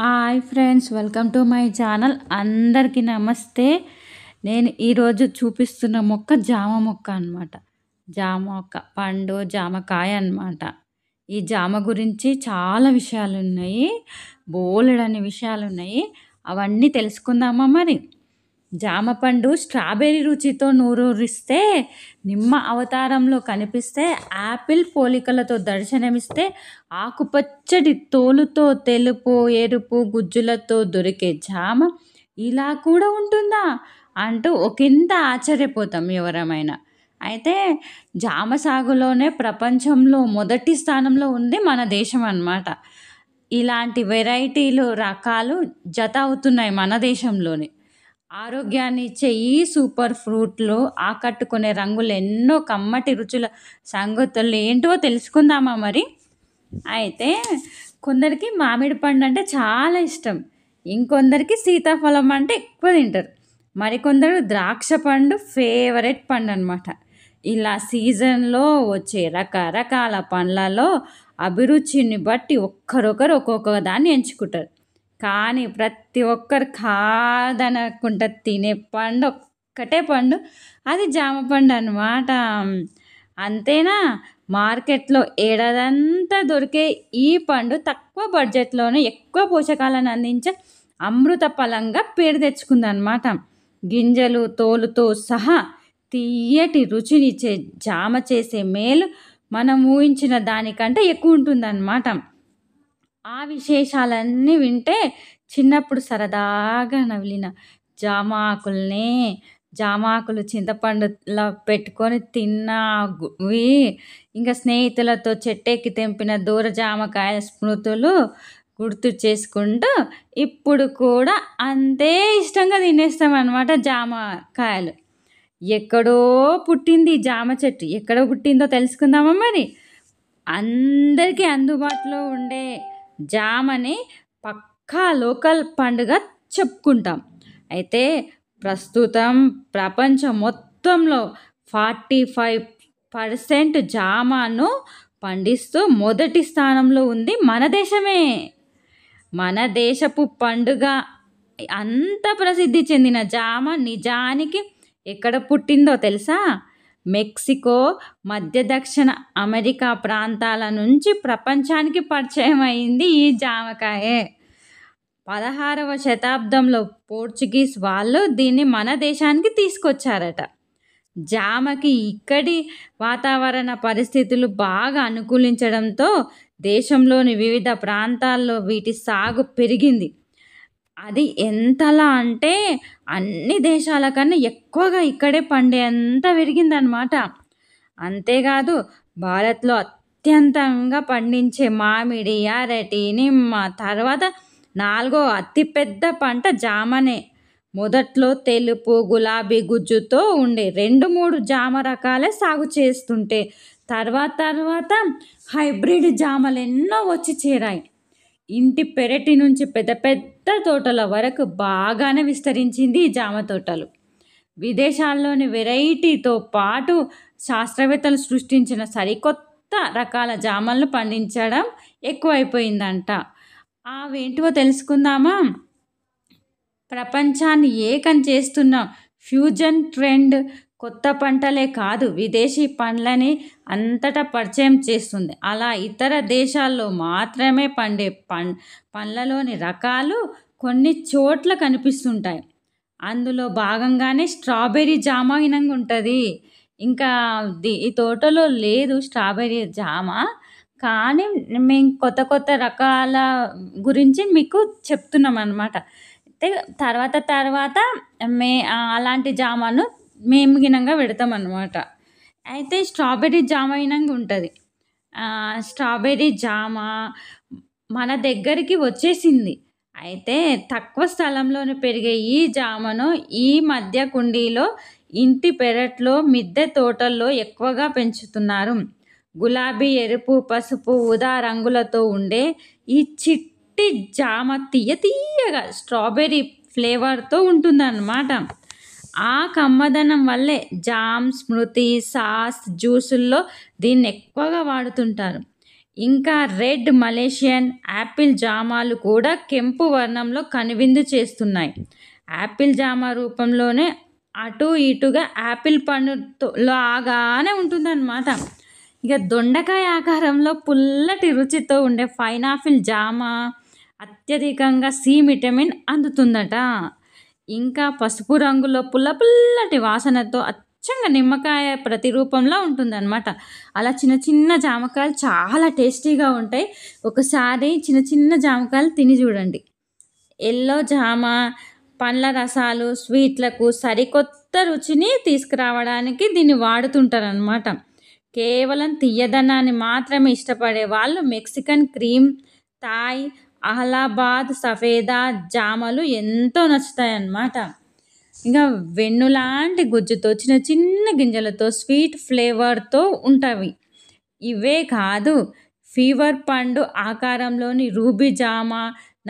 Hi friends, welcome to my channel. అందరికీ నమస్తే. నేను ఈరోజు చూపిస్తున్న మొక్క జామ మొక్క అన్నమాట. జామ మొక్క పండు జామకాయ అన్నమాట. ఈ జామ గురించి చాలా విషయాలు ఉన్నాయి, బోలెడన్ని విషయాలు ఉన్నాయి. అవన్నీ తెలుసుకుందామా మరి. జామ పండు స్ట్రాబెర్రీ రుచితో నూరూరిస్తే, నిమ్మ అవతారంలో కనిపిస్తే, యాపిల్ పోలికలతో దర్శనమిస్తే, ఆకుపచ్చటి తోలుతో తెలుపు ఎరుపు గుజ్జులతో దొరికే జామ ఇలా కూడా ఉంటుందా అంటూ ఒకంత ఆశ్చర్యపోతాం ఎవరమైనా. అయితే జామ సాగులోనే ప్రపంచంలో మొదటి స్థానంలో ఉంది మన దేశం అన్నమాట. ఇలాంటి వెరైటీలు రకాలు జత అవుతున్నాయి మన దేశంలోనే. ఆరోగ్యాన్ని ఇచ్చే ఈ సూపర్ ఫ్రూట్లు, ఆకట్టుకునే రంగులు, ఎన్నో కమ్మటి రుచుల సంగతులు ఏంటో తెలుసుకుందామా మరి. అయితే కొందరికి మామిడి పండు అంటే చాలా ఇష్టం, ఇంకొందరికి సీతాఫలం అంటే ఎక్కువ తింటారు, మరికొందరు ద్రాక్ష పండు ఫేవరెట్ పండు అనమాట. ఇలా సీజన్లో వచ్చే రకరకాల పండ్లలో అభిరుచిని బట్టి ఒక్కరొకరు ఒక్కొక్క దాన్ని ఎంచుకుంటారు. కానీ ప్రతి ఒక్కరు కాదనకుండా తినే పండు ఒక్కటే పండు, అది జామ పండు అన్నమాట. అంతేనా, మార్కెట్లో ఏడాదంతా దొరికే ఈ పండు తక్కువ బడ్జెట్లోనే ఎక్కువ పోషకాలను అందించే అమృత ఫలంగా పేరు తెచ్చుకుందనమాట. గింజలు తోలుతో సహా తీయటి రుచినిచ్చే జామ చేసే మేలు మనం ఊహించిన దానికంటే ఎక్కువ ఉంటుందన్నమాట. ఆ విశేషాలన్నీ వింటే చిన్నప్పుడు సరదాగా నవిలిన జామాకులు చింతపండులా పెట్టుకొని తిన్నవి, ఇంకా స్నేహితులతో చెట్టెక్కి తెంపిన దూర జామకాయ స్మృతులు గుర్తు చేసుకుంటూ ఇప్పుడు కూడా అంతే ఇష్టంగా తినేస్తాం అన్నమాట జామకాయలు. ఎక్కడో పుట్టింది ఈ జామ చెట్టు, ఎక్కడో పుట్టిందో తెలుసుకుందామా మరి. అందరికీ అందుబాటులో ఉండే జామని పక్కా లోకల్ పండుగ చెప్పుకుంటాం. అయితే ప్రస్తుతం ప్రపంచం మొత్తంలో 45% జామను పండిస్తూ మొదటి స్థానంలో ఉంది మన దేశమే. మన దేశపు పండుగ అంత ప్రసిద్ధి చెందిన జామ నిజానికి ఎక్కడ పుట్టిందో తెలుసా? మెక్సికో, మధ్య దక్షిణ అమెరికా ప్రాంతాల నుంచి ప్రపంచానికి పరిచయం అయింది ఈ జామకాయే. 16వ శతాబ్దంలో పోర్చుగీస్ వాళ్ళు దీన్ని మన దేశానికి తీసుకొచ్చారట. జామకి ఇక్కడి వాతావరణ పరిస్థితులు బాగా అనుకూలించడంతో దేశంలోని వివిధ ప్రాంతాల్లో వీటి సాగు పెరిగింది. అది ఎంతలా అంటే అన్ని దేశాల కన్నా ఎక్కువగా ఇక్కడే పండేంత పెరిగిందనమాట. అంతేకాదు, భారత్లో అత్యంతంగా పండించే మామిడి, అరటి, నిమ్మ తర్వాత 4వ అతిపెద్ద పంట జామనే. మొదట్లో తెలుపు గులాబీ గుజ్జుతో ఉండే 2-3 జామ రకాలే సాగు చేస్తుంటే తర్వాత హైబ్రిడ్ జామలు ఎన్నో వచ్చి చేరాయి. ఇంటి పెరటి నుంచి పెద్ద పెద్ద తోటల వరకు బాగానే విస్తరించింది ఈ జామ తోటలు. విదేశాల్లోని వెరైటీతో పాటు శాస్త్రవేత్తలు సృష్టించిన సరికొత్త రకాల జామలను పండించడం ఎక్కువైపోయిందంట. అవేంటివో తెలుసుకుందామా. ప్రపంచాన్ని ఏకం చేస్తున్న ఫ్యూజన్ ట్రెండ్ కొత్త పంటలే కాదు, విదేశీ పండ్లని అంతటా పరిచయం చేస్తుంది. అలా ఇతర దేశాల్లో మాత్రమే పండే పండ్లలోని రకాలు కొన్ని చోట్ల కనిపిస్తుంటాయి. అందులో భాగంగానే స్ట్రాబెర్రీ జామ ఇనంగా ఉంటుంది. ఇంకా ఈ తోటలో లేదు స్ట్రాబెర్రీ జామ, కానీ మేము కొత్త కొత్త రకాల గురించి మీకు చెప్తున్నాం అన్నమాట. అయితే తర్వాత అలాంటి జామను మేము గినంగా పెడతాం అన్నమాట. అయితే స్ట్రాబెర్రీ జామ ఇనంగా ఉంటుంది. స్ట్రాబెర్రీ జామ మన దగ్గరికి వచ్చేసింది. అయితే తక్కువ స్థలంలోనే పెరిగే ఈ జామను ఈ మధ్య కుండీలో, ఇంటి పెరట్లో, మిద్దె తోటల్లో ఎక్కువగా పెంచుతున్నారు. గులాబీ, ఎరుపు, పసుపు, ఊదా రంగులతో ఉండే ఈ చిట్టి జామ తీయగా స్ట్రాబెర్రీ ఫ్లేవర్తో ఉంటుందన్నమాట. ఆ కమ్మదనం వల్లే జామ్, స్మృతి, సాస్, జ్యూసుల్లో దీన్ని ఎక్కువగా వాడుతుంటారు. ఇంకా రెడ్ మలేషియన్ యాపిల్ జామాలు కూడా కెంపు వర్ణంలో కనువిందు చేస్తున్నాయి. యాపిల్ జామ రూపంలోనే అటు ఇటుగా యాపిల్ పండుతో లాగానే ఉంటుందన్నమాట. ఇక దొండకాయ ఆకారంలో పుల్లటి రుచితో ఉండే పైనాపిల్ జామ అత్యధికంగా సి విటమిన్ అందుతుందట. ఇంకా పసుపు రంగులో పుల్లటి వాసనతో అచ్చంగా నిమ్మకాయ ప్రతిరూపంలో ఉంటుందన్నమాట. అలా చిన్న చిన్న జామకాయలు చాలా టేస్టీగా ఉంటాయి. ఒకసారి చిన్న చిన్న జామకాయలు తిని చూడండి. ఎల్లో జామ పండ్ల రసాలు స్వీట్లకు సరికొత్త రుచిని తీసుకురావడానికి దీన్ని వాడుతుంటారనమాట. కేవలం తియ్యదనాన్ని మాత్రమే ఇష్టపడే వాళ్ళు మెక్సికన్ క్రీమ్, థాయ్, అలహాబాద్ సఫేదా జామలు ఎంతో నచ్చుతాయన్నమాట. ఇంకా వెన్నులాంటి గుజ్జుతో చిన్న చిన్న గింజలతో స్వీట్ ఫ్లేవర్తో ఉంటాయి. ఇవే కాదు, ఫీవర్ పండు ఆకారంలోని రూబీ జామ,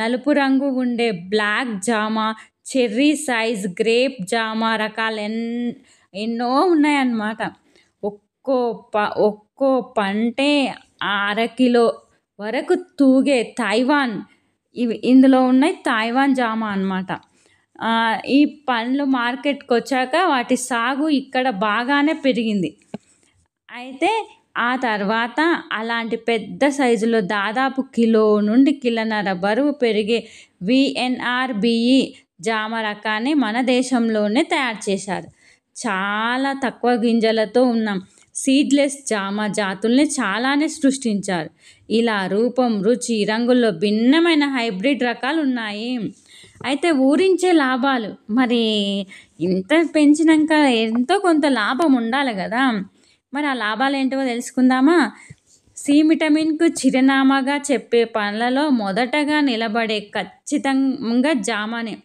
నలుపు రంగు ఉండే బ్లాక్ జామ, చెర్రీ సైజ్ గ్రేప్ జామ రకాలు ఎన్నో ఉన్నాయన్నమాట. ఒక్కో పంటే అరకిలో వరకు తూగే తైవాన్ ఇందులో ఉన్నాయి తైవాన్ జామ అన్నమాట. ఈ పండ్లు మార్కెట్కి వచ్చాక వాటి సాగు ఇక్కడ బాగానే పెరిగింది. అయితే ఆ తర్వాత అలాంటి పెద్ద సైజులో దాదాపు కిలో నుండి కిలోన్నర బరువు పెరిగే విఎన్ఆర్బిఈ జామ రకాన్ని మన దేశంలోనే తయారు చేశారు. చాలా తక్కువ గింజలతో ఉన్న సీడ్లెస్ జామ జాతుల్ని చాలానే సృష్టించారు. ఇలా రూపం, రుచి, రంగుల్లో భిన్నమైన హైబ్రిడ్ రకాలు ఉన్నాయి. అయితే ఊరించే లాభాలు, మరి ఇంత పెంచినాక ఎంతో కొంత లాభం ఉండాలి కదా. మరి ఆ లాభాలు ఏంటో తెలుసుకుందామా. సి విటమిన్కు చిరునామాగా చెప్పే పండ్లలో మొదటగా నిలబడే ఖచ్చితంగా జామనే.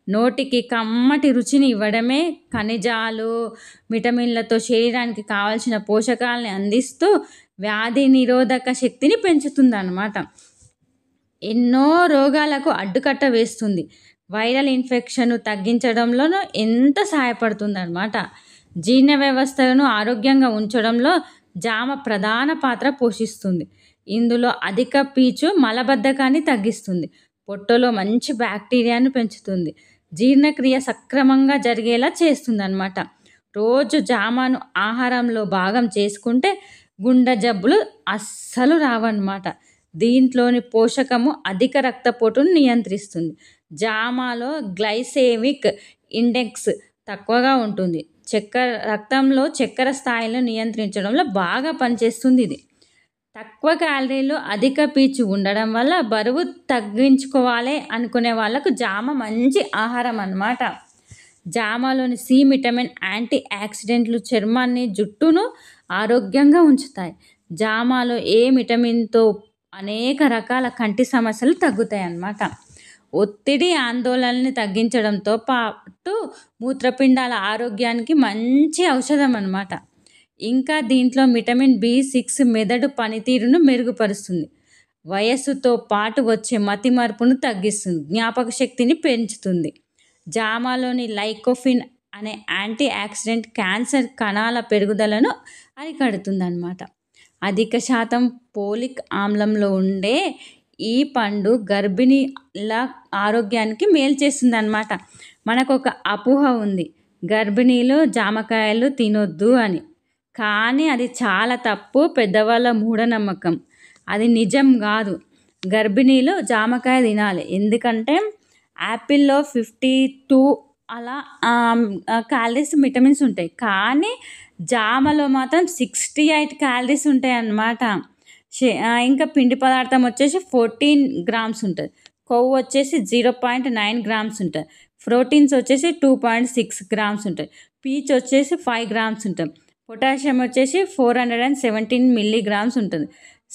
నోటికి కమ్మటి రుచిని ఇవ్వడమే ఖనిజాలు, విటమిన్లతో శరీరానికి కావలసిన పోషకాలని అందిస్తూ వ్యాధి నిరోధక శక్తిని పెంచుతుందన్నమాట. ఎన్నో రోగాలకు అడ్డుకట్ట వేస్తుంది. వైరల్ ఇన్ఫెక్షన్ తగ్గించడంలోనూ ఎంత సహాయపడుతుందన్నమాట. జీర్ణ వ్యవస్థను ఆరోగ్యంగా ఉంచడంలో జామ ప్రధాన పాత్ర పోషిస్తుంది. ఇందులో అధిక పీచు మలబద్ధకాన్ని తగ్గిస్తుంది. పొట్టలో మంచి బ్యాక్టీరియాను పెంచుతుంది. జీర్ణక్రియ సక్రమంగా జరిగేలా చేస్తుందన్నమాట. రోజు జామను ఆహారంలో భాగం చేసుకుంటే గుండె జబ్బులు అస్సలు రావన్నమాట. దీంట్లోని పోషకము అధిక రక్తపోటును నియంత్రిస్తుంది. జామాలో గ్లైసెమిక్ ఇండెక్స్ తక్కువగా ఉంటుంది. రక్తంలో చక్కెర స్థాయిలను నియంత్రించడంలో బాగా పనిచేస్తుంది ఇది. తక్కువ క్యాలరీలు, అధిక పీచు ఉండడం వల్ల బరువు తగ్గించుకోవాలి అనుకునే వాళ్ళకు జామ మంచి ఆహారం అన్నమాట. జామలోని సి విటమిన్ యాంటీ ఆక్సిడెంట్లు చర్మాన్ని, జుట్టును ఆరోగ్యంగా ఉంచుతాయి. జామలో ఏ విటమిన్తో అనేక రకాల కంటి సమస్యలు తగ్గుతాయి అన్నమాట. ఒత్తిడి, ఆందోళనని తగ్గించడంతో పాటు మూత్రపిండాల ఆరోగ్యానికి మంచి ఔషధం అన్నమాట. ఇంకా దీంట్లో విటమిన్ B6 మెదడు పనితీరును మెరుగుపరుస్తుంది. వయస్సుతో పాటు వచ్చే మతిమరుపును తగ్గిస్తుంది. జ్ఞాపక శక్తిని పెంచుతుంది. జామలోని లైకోపిన్ అనే యాంటీ ఆక్సిడెంట్ క్యాన్సర్ కణాల పెరుగుదలను అరికడుతుందన్నమాట. అధిక శాతం పోలిక్ ఆమ్లంలో ఉండే ఈ పండు గర్భిణీల ఆరోగ్యానికి మేలు చేస్తుందన్నమాట. మనకు ఒక అపోహ ఉంది, గర్భిణీలు జామకాయలు తినొద్దు అని. కానీ అది చాలా తప్పు, పెద్దవాళ్ళ మూఢనమ్మకం. అది నిజం కాదు. గర్భిణీలు జామకాయ తినాలి. ఎందుకంటే యాపిల్లో 52 అలా క్యాలరీస్, విటమిన్స్ ఉంటాయి. కానీ జామలో మాత్రం 68 క్యాలరీస్ ఉంటాయి అన్నమాట. ఇంకా పిండి పదార్థం వచ్చేసి 14 గ్రామ్స్ ఉంటుంది. కొవ్వు వచ్చేసి 0.9 గ్రామ్స్ ఉంటుంది. ప్రోటీన్స్ వచ్చేసి 2.6 గ్రామ్స్ ఉంటాయి. పీచ్ వచ్చేసి 5 గ్రామ్స్ ఉంటుంది. పొటాషియం వచ్చేసి 417 మిల్లీగ్రామ్స్ ఉంటుంది.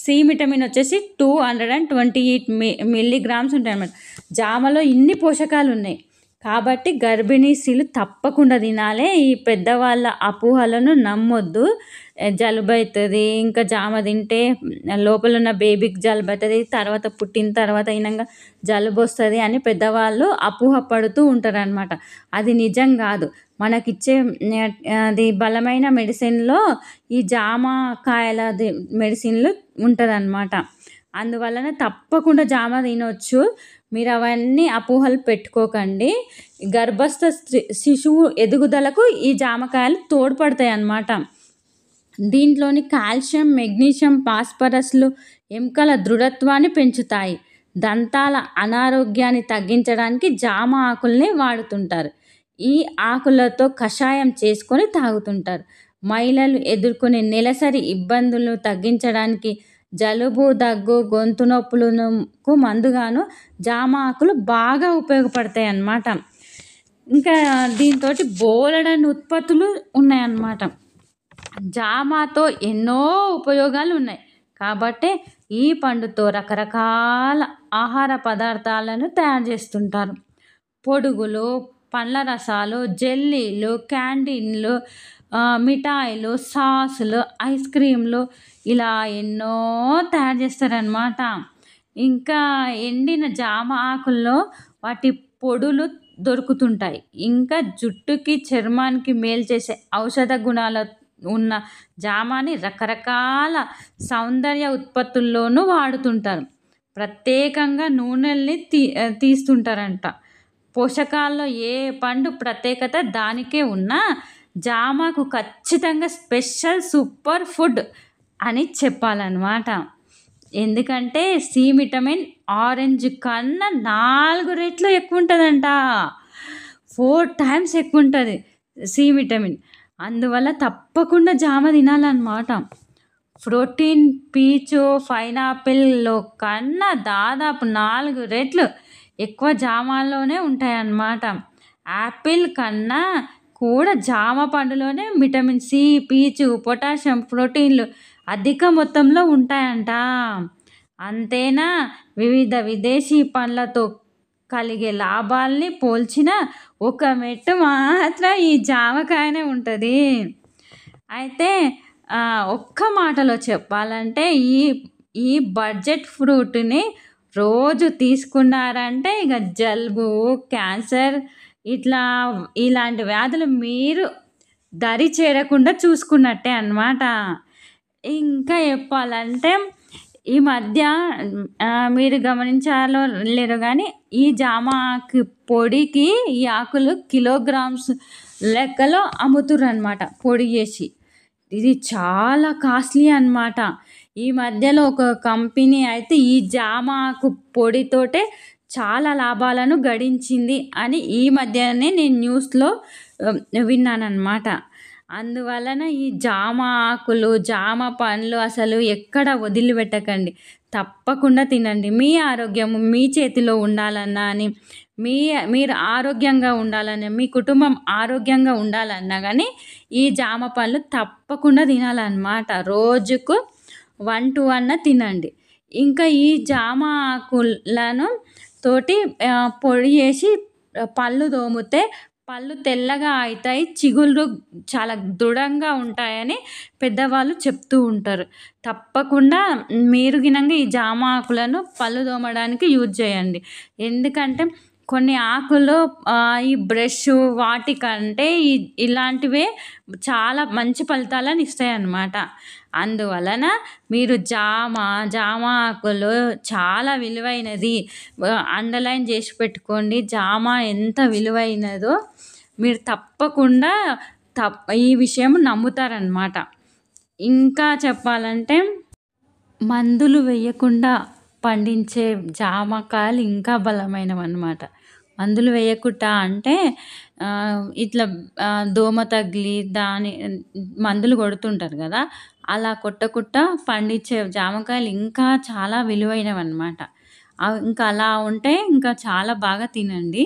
సి విటమిన్ వచ్చేసి 228 మిల్లీగ్రామ్స్ ఉంటాయి అన్నమాట. జామలో ఇన్ని పోషకాలు ఉన్నాయి కాబట్టి గర్భిణీ స్త్రీలు తప్పకుండా తినాలి. ఈ పెద్దవాళ్ళ అపోహలను నమ్మొద్దు. జలుబు అవుతుంది, ఇంకా జామ తింటే లోపల ఉన్న బేబీకి జలుబు అవుతుంది, తర్వాత పుట్టిన తర్వాత అయినాక జలుబు వస్తుంది అని పెద్దవాళ్ళు అపోహ పడుతూ ఉంటారు అన్నమాట. అది నిజం కాదు. మనకిచ్చే అది బలమైన మెడిసిన్‌లో ఈ జామకాయలది మెడిసిన్‌లు ఉంటదనమాట. అందువలన తప్పకుండా జామ తినొచ్చు. మీరవన్నీ అపోహలు పెట్టుకోకండి. గర్భస్థ శిశువు ఎదుగుదలకు ఈ జామకాయలు తోడ్పడతాయన్నమాట. దీంట్లోని కాల్షియం, మెగ్నీషియం, ఫాస్ఫరస్‌లు ఎముకల దృఢత్వాన్ని పెంచుతాయి. దంతాల అనారోగ్యాన్ని తగ్గించడానికి జామ ఆకుల్ని వాడుతుంటారు. ఈ ఆకులతో కషాయం చేసుకొని తాగుతుంటారు. మహిళలు ఎదుర్కొనే నెలసరి ఇబ్బందులు తగ్గించడానికి జలుబు, దగ్గు, గొంతు నొప్పులకు మందుగాను జామ ఆకులు బాగా ఉపయోగపడతాయన్నమాట. ఇంకా దీంతోటి బోలెడన్ని ఉత్పత్తులు ఉన్నాయన్నమాట. జామతో ఎన్నో ఉపయోగాలు ఉన్నాయి. కాబట్టే ఈ పండుతో రకరకాల ఆహార పదార్థాలను తయారు చేస్తుంటారు. పొడుగులు, పండ్ల రసాలు, జెల్లీలు, క్యాండీలు, మిఠాయిలు, సాసులు, ఐస్ క్రీమ్‌లు ఇలా ఎన్నో తయారు చేస్తారనమాట. ఇంకా ఎండిన జామ ఆకుల్లో వాటి పొడులు దొరుకుతుంటాయి. ఇంకా జుట్టుకి, చర్మానికి మేలు చేసే ఔషధ గుణాల ఉన్న జామని రకరకాల సౌందర్య ఉత్పత్తుల్లోనూ వాడుతుంటారు. ప్రత్యేకంగా నూనెల్ని తీస్తుంటారంట. పోషకాల్లో ఏ పండు ప్రత్యేకత దానికే ఉన్నా జామకు ఖచ్చితంగా స్పెషల్ సూపర్ ఫుడ్ అని చెప్పాలన్నమాట. ఎందుకంటే సి విటమిన్ ఆరెంజ్ కన్నా 4 రెట్లు ఎక్కువుంటదంట. 4 టైమ్స్ ఎక్కువుంటది సి విటమిన్. అందువల్ల తప్పకుండా జామ తినాలన్నమాట. ప్రోటీన్ పీచు, పైనాపిల్‌లో కన్నా దాదాపు 4 రెట్లు ఎక్కువ జామలోనే ఉంటాయన్నమాట. యాపిల్ కన్నా కూడా జామ పండులోనే విటమిన్ సి, పీచు, పొటాషియం, ప్రోటీన్‌లు అధిక మొత్తంలో ఉంటాయంట. అంతేనా వివిధ విదేశీ పండ్లతో కలిగే లాభాల్ని పోల్చినా ఒక మెట్టు మాత్రం ఈ జామకాయనే ఉంటది. అయితే ఒక్క మాటలో చెప్పాలంటే ఈ బడ్జెట్ ఫ్రూట్‌ని రోజు తీసుకున్నారంటే ఇక జలుబు, క్యాన్సర్ ఇలాంటి వ్యాధులు మీరు దరి చేరకుండా చూసుకున్నట్టే అన్నమాట. ఇంకా చెప్పాలంటే ఈ మధ్య మీరు గమనించారో లేదో గానీ ఈ జామ ఆకు పొడికి ఈ ఆకులు కిలోగ్రామ్స్ లెక్కలో అమ్ముతుర్రనమాట పొడి చేసి. ఇది చాలా కాస్ట్‌లీ అన్నమాట. ఈ మధ్యలో ఒక కంపెనీ అయితే ఈ జామ ఆకు పొడితోటే చాలా లాభాలను గడించింది అని ఈ మధ్యనే నేను న్యూస్‌లో విన్నానన్నమాట. అందువలన ఈ జామ ఆకులు, జామ పండ్లు అసలు ఎక్కడ వదిలిపెట్టకండి. తప్పకుండా తినండి. మీ ఆరోగ్యం మీ చేతిలో ఉండాలన్నా అని, మీరు ఆరోగ్యంగా ఉండాలని, మీ కుటుంబం ఆరోగ్యంగా ఉండాలన్నా గానీ ఈ జామ పళ్ళు తప్పకుండా తినాలన్నమాట. రోజుకు 1, 2 అన్నా తినండి. ఇంకా ఈ జామ ఆకులను తోటి పొడి చేసి పళ్ళు తోమితే పళ్ళు తెల్లగా అయితాయి. చిగుళ్ళు చాలా దృఢంగా ఉంటాయని పెద్దవాళ్ళు చెప్తూ ఉంటారు. తప్పకుండా మీరు గినంగా ఈ జామ ఆకులను పళ్ళు తోమడానికి యూజ్ చేయండి. ఎందుకంటే కొన్ని ఆకులు ఈ బ్రష్ వాటికంటే ఇలాంటివే చాలా మంచి ఫలితాలను ఇస్తాయన్నమాట. అందువలన మీరు జామ ఆకులు చాలా విలువైనది. అండర్‌లైన్ చేసి పెట్టుకోండి. జామ ఎంత విలువైనదో మీరు తప్పకుండా ఈ విషయం నమ్ముతారన్నమాట. ఇంకా చెప్పాలంటే మందులు వేయకుండా పండించే జామకాయలు ఇంకా బలమైనవన్నమాట. మందులు వేయకుండా అంటే ఇట్లా దోమ తగిలి మందులు కొడుతుంటారు కదా! అలా కొట్టకుండా పండించే జామకాయలు ఇంకా చాలా విలువైనవన్నమాట. ఇంకా అలా ఉంటే ఇంకా చాలా బాగా తినండి.